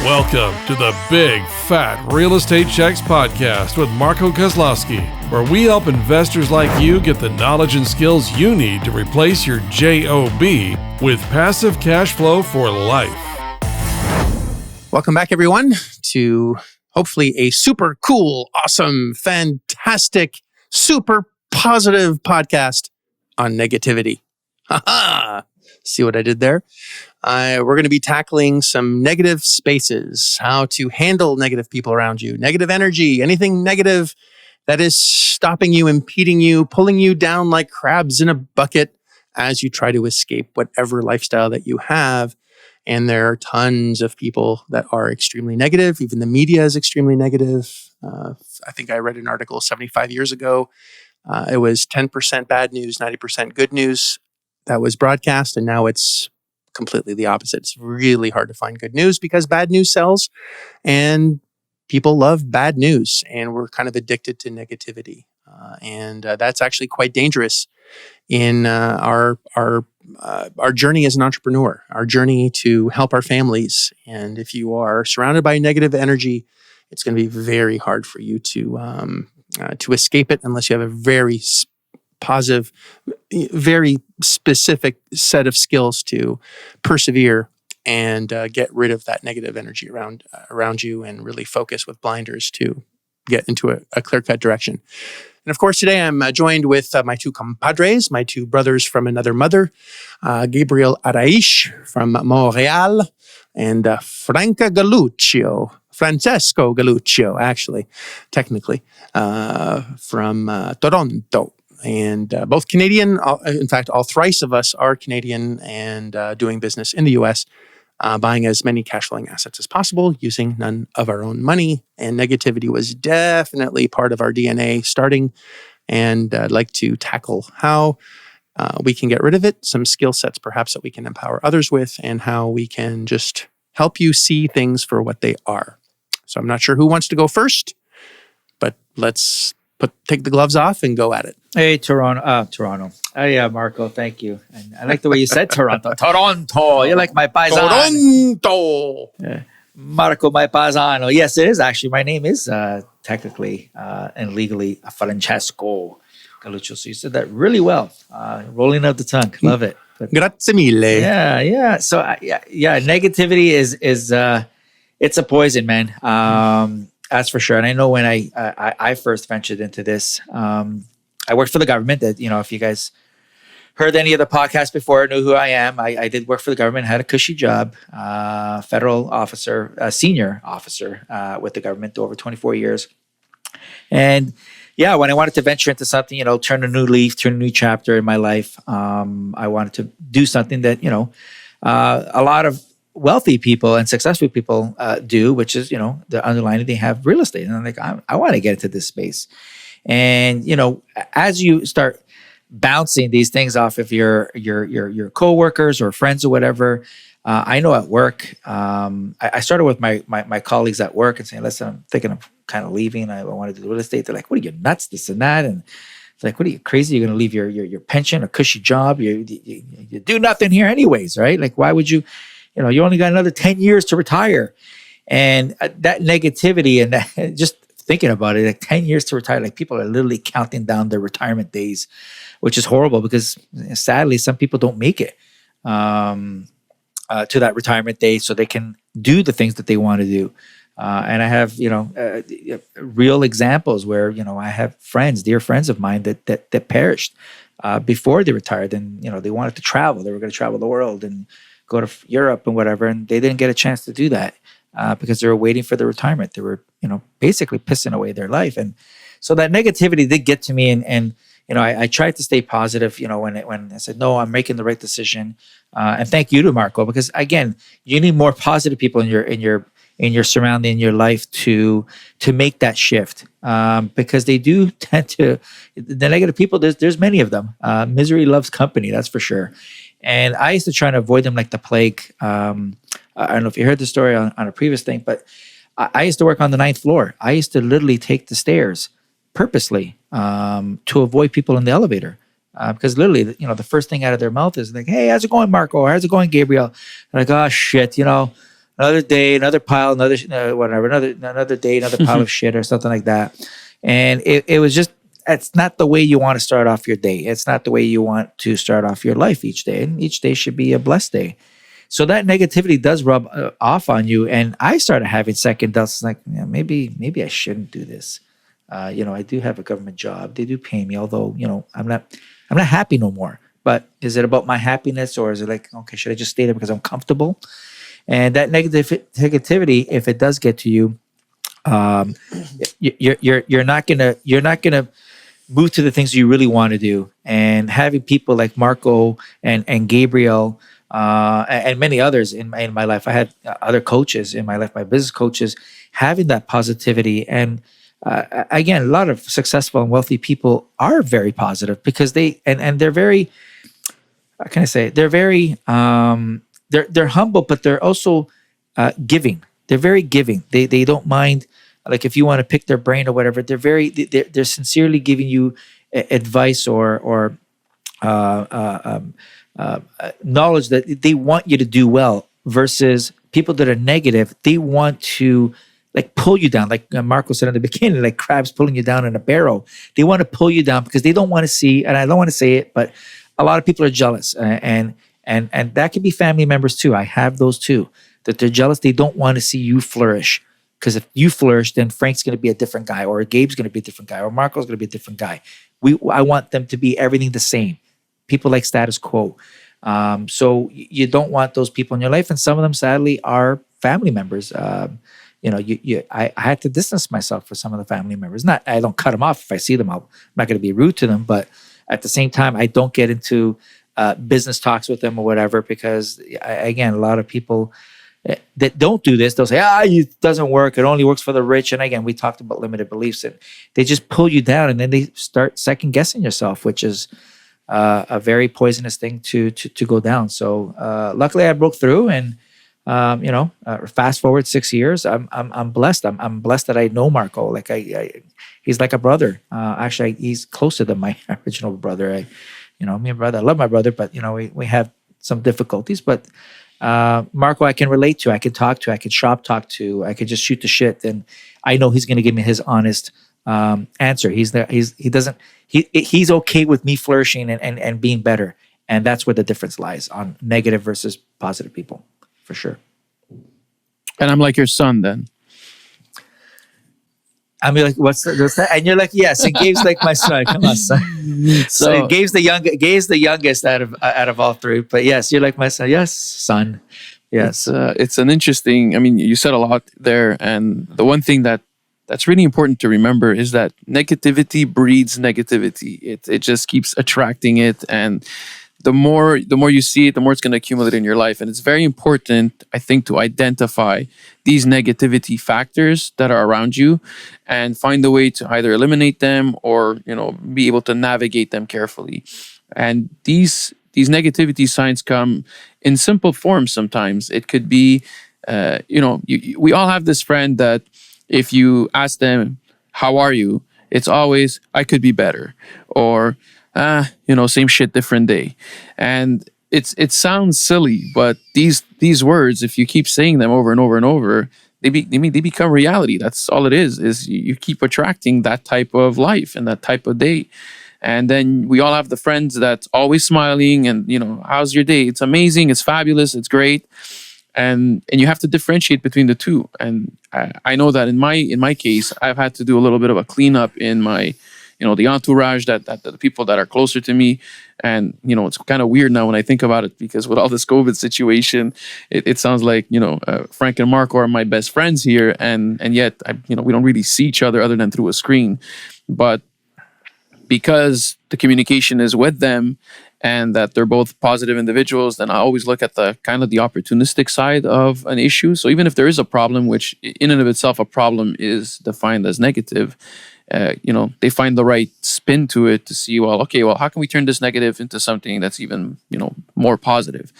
Welcome to the Big Fat Real Estate Checks podcast with Marco Kozlowski, where we help investors like you get the knowledge and skills you need to replace your JOB with passive cash flow for life. Welcome back, everyone, to hopefully a super cool, awesome, fantastic, super positive podcast on negativity. See what I did there? We're going to be tackling some negative spaces, how to handle negative people around you, negative energy, anything negative that is stopping you, impeding you, pulling you down like crabs in a bucket as you try to escape whatever lifestyle that you have. And there are tons of people that are extremely negative. Even the media is extremely negative. I think I read an article 75 years ago. It was 10% bad news, 90% good news that was broadcast. And now it's completely the opposite. It's really hard to find good news because bad news sells and people love bad news, and we're kind of addicted to negativity. And that's actually quite dangerous in our journey as an entrepreneur, our journey to help our families. And if you are surrounded by negative energy, it's going to be very hard for you to escape it unless you have a very positive, very specific set of skills to persevere and get rid of that negative energy around you and really focus with blinders to get into a clear-cut direction. And of course, today I'm joined with my two compadres, my two brothers from another mother, Gabriel Araish from Montreal and Francesco Galluccio, actually, technically, from Toronto. And both Canadian. In fact, all thrice of us are Canadian and doing business in the U.S., buying as many cash flowing assets as possible, using none of our own money. And negativity was definitely part of our DNA starting. And I'd like to tackle how we can get rid of it, some skill sets perhaps that we can empower others with, and how we can just help you see things for what they are. So I'm not sure who wants to go first, but let's take the gloves off and go at it. Hey, Toronto. Hey, Marco, thank you. And I like the way you said Toronto. Toronto. You're like my paisano. Toronto. Yeah. Marco, my paisano. Yes, it is actually. My name is technically and legally Francesco Galluccio. So you said that really well. Rolling out the tongue. Love it. But, grazie mille. Yeah. So, negativity is it's a poison, man. That's for sure. And I know when I first ventured into this, I worked for the government. That, if you guys heard any of the podcasts before, knew who I am. I did work for the government, had a cushy job, federal officer, senior officer with the government over 24 years. And yeah, when I wanted to venture into something, turn a new leaf, turn a new chapter in my life, I wanted to do something that, a lot of wealthy people and successful people do, which is, the underlying, they have real estate. And I'm like, I want to get into this space. And, as you start bouncing these things off of your coworkers or friends or whatever, I know at work, I started with my colleagues at work and saying, listen, I'm thinking of kind of leaving. I want to do real estate. They're like, what are you, nuts, this and that? And it's like, what are you, crazy? You're going to leave your pension, a cushy job. You do nothing here anyways, right? Like, why would you? You only got another 10 years to retire. And that negativity and that, just thinking about it, like 10 years to retire, like people are literally counting down their retirement days, which is horrible because sadly, some people don't make it to that retirement day so they can do the things that they want to do. And I have, real examples where, I have dear friends of mine that perished before they retired. And, they wanted to travel. They were going to travel the world and go to Europe and whatever, and they didn't get a chance to do that because they were waiting for the retirement. They were, basically pissing away their life. And so that negativity did get to me. And I tried to stay positive, when I said, no, I'm making the right decision. And thank you to Marco, because again, you need more positive people in your surrounding, in your life to make that shift. Because they do tend to, the negative people, there's many of them. Misery loves company, that's for sure. And I used to try to avoid them like the plague. I don't know if you heard the story on a previous thing, but I used to work on the 9th floor. I used to literally take the stairs purposely to avoid people in the elevator. Because literally, the first thing out of their mouth is like, hey, how's it going, Marco? How's it going, Gabriel? They're like, oh, shit, another day, another pile, another whatever, another day, another pile of shit or something like that. And it was just, it's not the way you want to start off your day. It's not the way you want to start off your life each day. And each day should be a blessed day. So that negativity does rub off on you. And I started having second thoughts like, yeah, maybe I shouldn't do this. I do have a government job. They do pay me, although, I'm not happy no more. But is it about my happiness, or is it like, okay, should I just stay there because I'm comfortable? And that negativity, if it does get to you, you're not gonna move to the things you really want to do. And having people like Marco and Gabriel and many others in my life, I had other coaches in my life, my business coaches, having that positivity. And again, a lot of successful and wealthy people are very positive because they're very, how can I say it? They're very they're humble, but they're also giving. They're very giving. They don't mind, like, if you want to pick their brain or whatever. They're sincerely giving you advice or knowledge that they want you to do well. Versus people that are negative, they want to like pull you down, like Marco said in the beginning, like crabs pulling you down in a barrel. They want to pull you down because they don't want to see, and I don't want to say it, but a lot of people are jealous, and that can be family members too. I have those too, that they're jealous. They don't want to see you flourish, because if you flourish, then Frank's going to be a different guy, or Gabe's going to be a different guy, or Marco's going to be a different guy. I want them to be everything the same. People like status quo. So you don't want those people in your life, and some of them sadly are family members. I had to distance myself from some of the family members. Not, I don't cut them off if I see them. I'm not going to be rude to them, but at the same time, I don't get into business talks with them or whatever, because again, a lot of people that don't do this, they'll say, it doesn't work. It only works for the rich. And again, we talked about limited beliefs, and they just pull you down, and then they start second guessing yourself, which is a very poisonous thing to go down. So luckily I broke through, and fast forward 6 years, I'm blessed. I'm blessed that I know Marco. Like he's like a brother. Actually, he's closer than my original brother. Me and brother, I love my brother, but we have some difficulties. But Marco, I can relate to, I can talk to, I can shop talk to, I can just shoot the shit, and I know he's going to give me his honest answer. He's okay with me flourishing and being better, and that's where the difference lies on negative versus positive people. For sure. And I'm like your son then. I mean, like, what's that? And you're like, yes. And Gabe's like my son. Come on, son. So Gabe's the youngest out of all three. But yes, you're like my son. Yes, son. Yes. It's an interesting. I mean, you said a lot there, and the one thing that's really important to remember is that negativity breeds negativity. It just keeps attracting it, and the more you see it, the more it's going to accumulate in your life. And it's very important, I think, to identify these negativity factors that are around you and find a way to either eliminate them or, be able to navigate them carefully. And these negativity signs come in simple forms sometimes. It could be, we all have this friend that if you ask them, how are you? It's always, I could be better. Or, same shit, different day. And it sounds silly, but these words, if you keep saying them over and over and over, they become reality. That's all it is you keep attracting that type of life and that type of day. And then we all have the friends that's always smiling and, how's your day? It's amazing. It's fabulous. It's great. And you have to differentiate between the two. And I know that in my case, I've had to do a little bit of a cleanup in my, the entourage, that the people that are closer to me. And, it's kind of weird now when I think about it, because with all this COVID situation, it sounds like, Frank and Marco are my best friends here. And yet, we don't really see each other than through a screen. But because the communication is with them and that they're both positive individuals, then I always look at the kind of the opportunistic side of an issue. So even if there is a problem, which in and of itself, a problem is defined as negative, they find the right spin to it to see, how can we turn this negative into something that's even, more positive?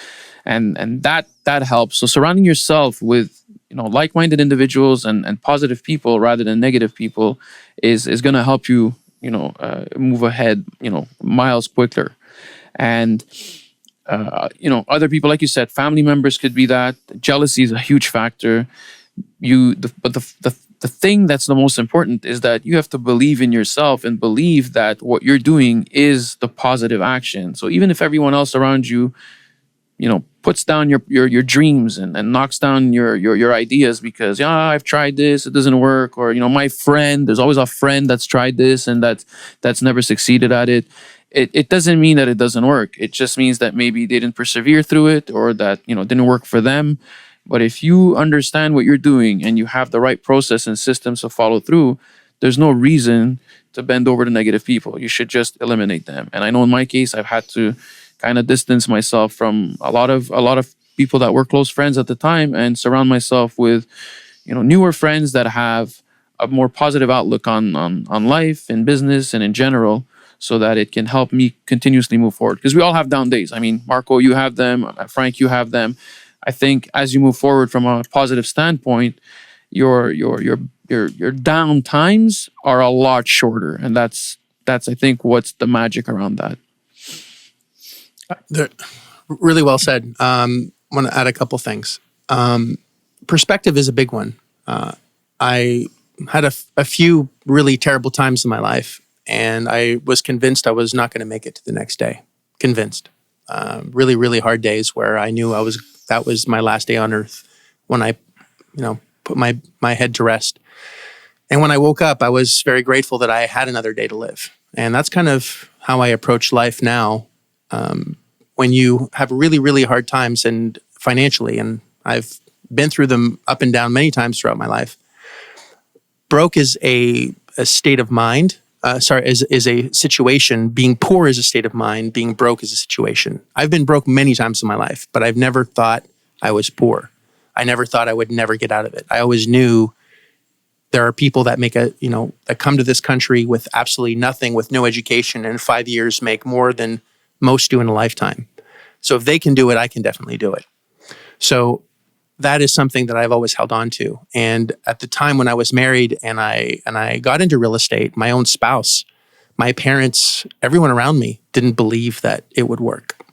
And that helps. So surrounding yourself with, like-minded individuals and positive people rather than negative people is going to help you, move ahead, miles quicker. And Other people, like you said, family members could be that. Jealousy is a huge factor. The thing that's the most important is that you have to believe in yourself and believe that what you're doing is the positive action. So even if everyone else around you, puts down your dreams and knocks down your ideas because I've tried this, it doesn't work, or my friend, there's always a friend that's tried this and that's never succeeded at it. It doesn't mean that it doesn't work. It just means that maybe they didn't persevere through it, or that it didn't work for them. But if you understand what you're doing and you have the right process and systems to follow through, there's no reason to bend over to negative people. You should just eliminate them. And I know in my case, I've had to kind of distance myself from a lot of people that were close friends at the time, and surround myself with newer friends that have a more positive outlook on life and business and in general, so that it can help me continuously move forward. Because we all have down days. I mean, Marco, you have them. Frank, you have them. I think as you move forward from a positive standpoint, your down times are a lot shorter, and that's I think what's the magic around that. Really well said. I want to add a couple things. Perspective is a big one. I had a few really terrible times in my life, and I was convinced I was not going to make it to the next day. Convinced. Really, really hard days where I knew that was my last day on earth when I, put my head to rest. And when I woke up, I was very grateful that I had another day to live. And that's kind of how I approach life now. When you have really, really hard times and financially, and I've been through them up and down many times throughout my life. Broke is a state of mind. Is a situation. Being poor is a state of mind. Being broke is a situation. I've been broke many times in my life, but I've never thought I was poor. I never thought I would never get out of it. I always knew there are people that that come to this country with absolutely nothing, with no education, and in 5 years make more than most do in a lifetime. So if they can do it, I can definitely do it. So that is something that I've always held on to. And at the time when I was married and I got into real estate, my own spouse, my parents, everyone around me didn't believe that it would work.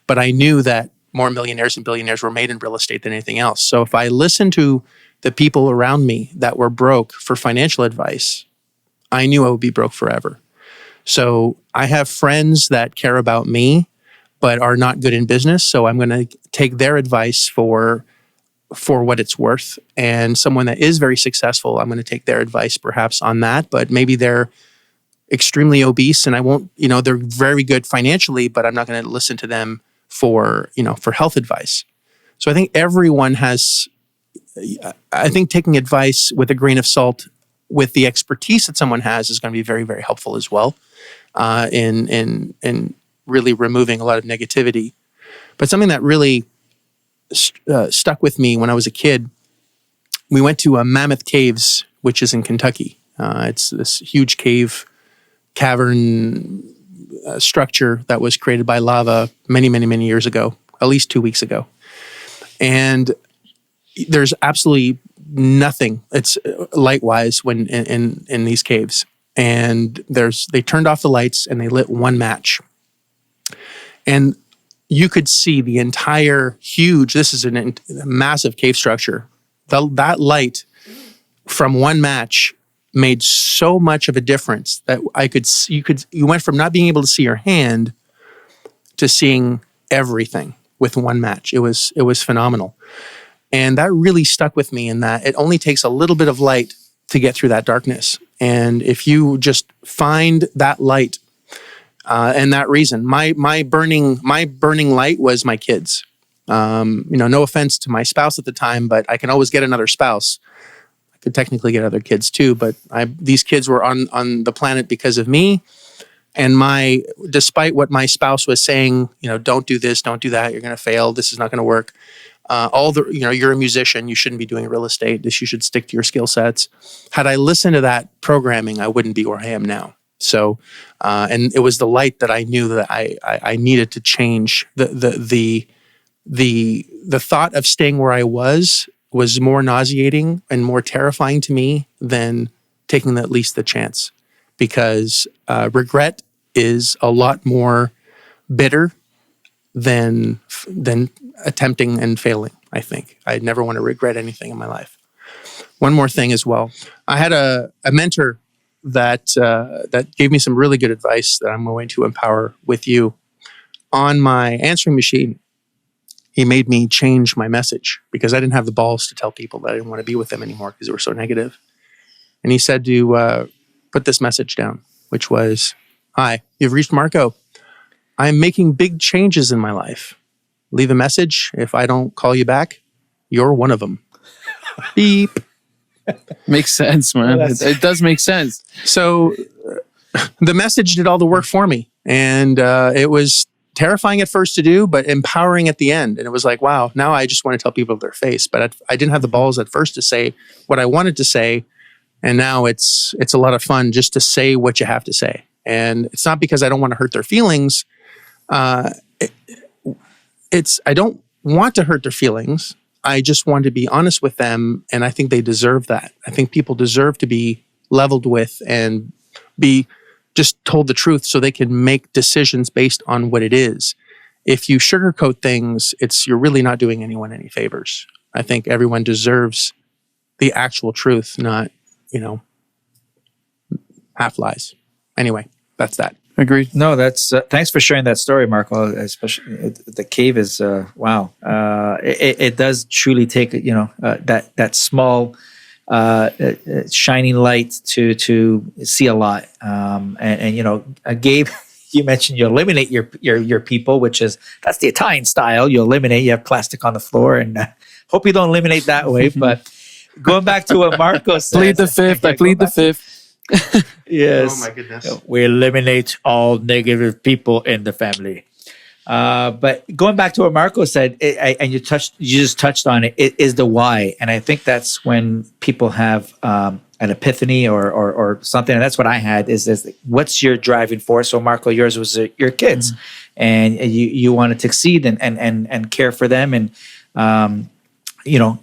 But I knew that more millionaires and billionaires were made in real estate than anything else. So if I listened to the people around me that were broke for financial advice, I knew I would be broke forever. So I have friends that care about me, but are not good in business. So I'm going to take their advice for what it's worth. And someone that is very successful, I'm going to take their advice perhaps on that, but maybe they're extremely obese and I won't, they're very good financially, but I'm not going to listen to them for health advice. So I think everyone taking advice with a grain of salt with the expertise that someone has is going to be very, very helpful as well in really removing a lot of negativity. But something that really stuck with me when I was a kid, we went to Mammoth Caves, which is in Kentucky. It's this huge cavern structure that was created by lava many, many, many years ago, at least 2 weeks ago. And there's absolutely nothing. It's light-wise when in these caves. And they turned off the lights and they lit one match. And you could see the entire this is a massive cave structure. That light from one match made so much of a difference that you went from not being able to see your hand to seeing everything with one match. It was phenomenal. And that really stuck with me in that it only takes a little bit of light to get through that darkness. And if you just find that light, and that reason, my burning light was my kids. No offense to my spouse at the time, but I can always get another spouse. I could technically get other kids too, but these kids were on the planet because of me. And despite what my spouse was saying, don't do this, don't do that, you're going to fail, this is not going to work. You're a musician, you shouldn't be doing real estate, you should stick to your skill sets. Had I listened to that programming, I wouldn't be where I am now. So, and it was the light that I knew that I needed to change. The thought of staying where I was more nauseating and more terrifying to me than taking at least the chance, because regret is a lot more bitter than attempting and failing. I think I never want to regret anything in my life. One more thing as well. I had a mentor that gave me some really good advice that I'm going to empower with you. On my answering machine, he made me change my message because I didn't have the balls to tell people that I didn't want to be with them anymore because they were so negative. And he said to put this message down, which was, "Hi, you've reached Marco. I'm making big changes in my life. Leave a message. If I don't call you back, you're one of them." Beep. Makes sense, man. It does make sense. So the message did all the work for me. And it was terrifying at first to do, but empowering at the end. And it was like, wow, now I just want to tell people to their face. But I didn't have the balls at first to say what I wanted to say. And now it's a lot of fun just to say what you have to say. And it's not because I don't want to hurt their feelings. I don't want to hurt their feelings. I just want to be honest with them. And I think they deserve that. I think people deserve to be leveled with and be just told the truth so they can make decisions based on what it is. If you sugarcoat things, you're really not doing anyone any favors. I think everyone deserves the actual truth, not, half lies. Anyway, that's that. Agreed. No, that's thanks for sharing that story, Marco. Especially the cave is wow. It does truly take that small shining light to see a lot. Gabe, you mentioned you eliminate your people, that's the Italian style. You eliminate. You have plastic on the floor, and hope you don't eliminate that way. But going back to what Marco said, plead the fifth. I plead the fifth. Yes. Oh my goodness. We eliminate all negative people in the family. But going back to what Marco said, and you just touched on it, it is the why. And I think that's when people have an epiphany or something. And that's what I had is what's your driving force? So Marco, yours was your kids, and you wanted to succeed and care for them and,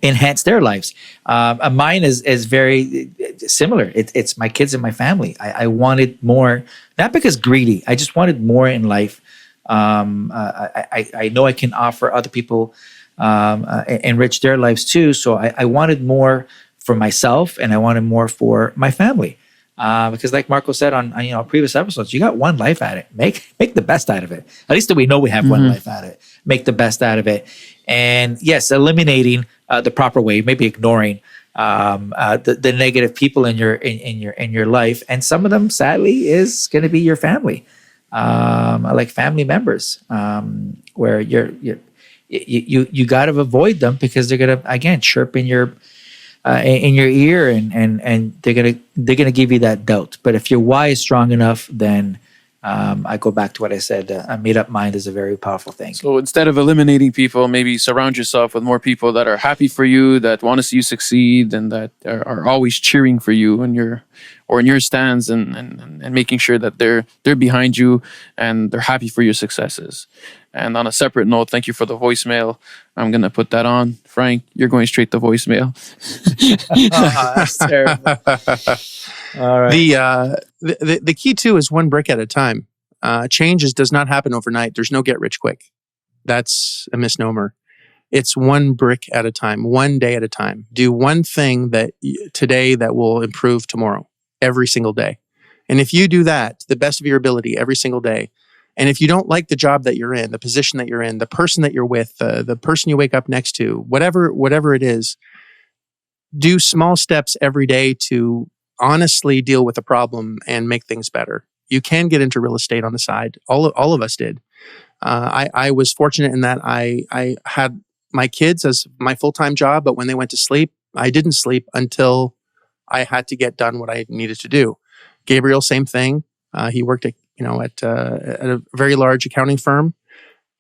enhance their lives. Mine is very similar. It's my kids and my family. I wanted more, not because greedy. I just wanted more in life. I know I can offer other people, enrich their lives too. So I wanted more for myself and I wanted more for my family. Because like Marco said on previous episodes, you got one life at it. Make the best out of it. At least that we know we have one life at it. Make the best out of it. And yes, eliminating the proper way, maybe ignoring the negative people in your life, and some of them, sadly, is going to be your family, like family members, where you got to avoid them because they're going to again chirp in your ear and they're gonna give you that doubt. But if your why is strong enough, then I go back to what I said. A made-up mind is a very powerful thing. So instead of eliminating people, maybe surround yourself with more people that are happy for you, that want to see you succeed, and that are always cheering for you in your stands, and making sure that they're behind you and they're happy for your successes. And on a separate note, thank you for the voicemail. I'm gonna put that on. Frank, you're going straight to voicemail. That's terrible. All right. The key too is one brick at a time. Changes does not happen overnight. There's no get rich quick. That's a misnomer. It's one brick at a time, one day at a time. Do one thing today that will improve tomorrow, every single day. And if you do that to the best of your ability every single day, and if you don't like the job that you're in, the position that you're in, the person that you're with, the person you wake up next to, whatever it is, do small steps every day to honestly deal with the problem and make things better. You can get into real estate on the side. All of us did. I was fortunate in that I had my kids as my full-time job, but when they went to sleep, I didn't sleep until I had to get done what I needed to do. Gabriel, same thing. He worked at a very large accounting firm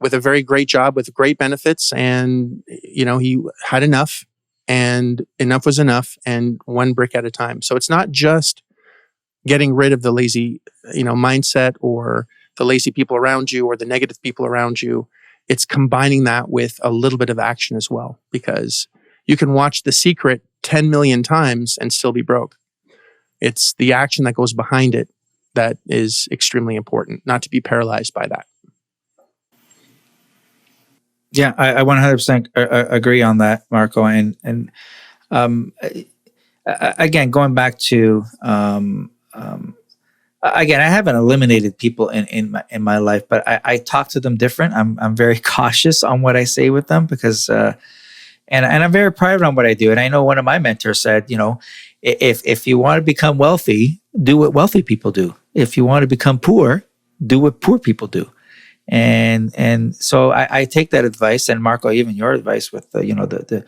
with a very great job with great benefits, and he had enough, and enough was enough, and one brick at a time. So it's not just getting rid of the lazy mindset or the lazy people around you or the negative people around you. It's combining that with a little bit of action as well, because you can watch The Secret 10 million times and still be broke. It's the action that goes behind it that is extremely important, not to be paralyzed by that. Yeah, I 100% agree on that, Marco. And again, going back to again, I haven't eliminated people in my life, but I talk to them different. I'm very cautious on what I say with them because and I'm very private on what I do. And I know one of my mentors said, if you want to become wealthy, do what wealthy people do. If you want to become poor, do what poor people do. And so I take that advice, and Marco, even your advice with the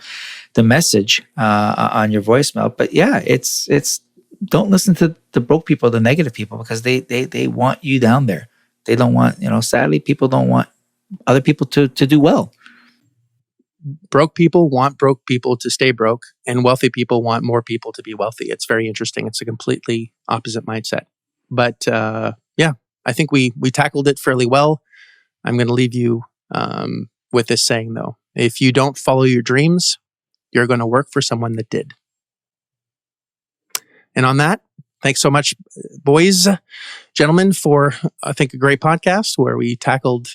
message on your voicemail. But yeah, it's don't listen to the broke people, the negative people, because they want you down there. They don't want, sadly, people don't want other people to do well. Broke people want broke people to stay broke, and wealthy people want more people to be wealthy. It's very interesting. It's a completely opposite mindset. But yeah, I think we tackled it fairly well. I'm going to leave you with this saying, though. If you don't follow your dreams, you're going to work for someone that did. And on that, thanks so much, boys, gentlemen, for, I think, a great podcast where we tackled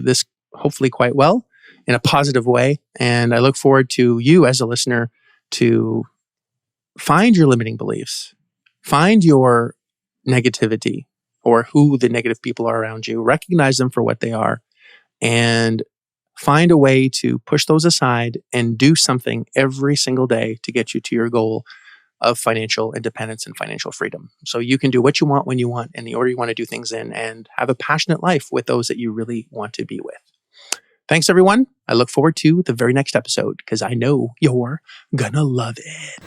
this hopefully quite well in a positive way. And I look forward to you as a listener to find your limiting beliefs, find your negativity or who the negative people are around you, recognize them for what they are, and find a way to push those aside and do something every single day to get you to your goal of financial independence and financial freedom. So you can do what you want when you want in the order you want to do things in and have a passionate life with those that you really want to be with. Thanks, everyone. I look forward to the very next episode because I know you're gonna love it.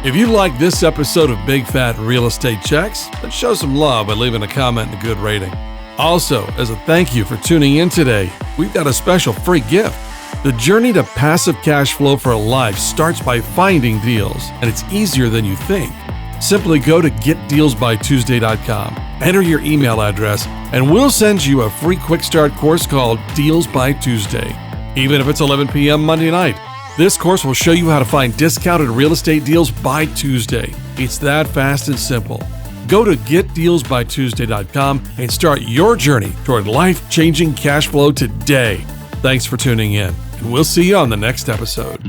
If you like this episode of Big Fat Real Estate Checks, then show some love by leaving a comment and a good rating. Also, as a thank you for tuning in today, we've got a special free gift. The journey to passive cash flow for life starts by finding deals, and it's easier than you think. Simply go to getdealsbytuesday.com, enter your email address, and we'll send you a free quick start course called Deals by Tuesday. Even if it's 11 p.m. Monday night, this course will show you how to find discounted real estate deals by Tuesday. It's that fast and simple. Go to getdealsbytuesday.com and start your journey toward life-changing cash flow today. Thanks for tuning in, and we'll see you on the next episode.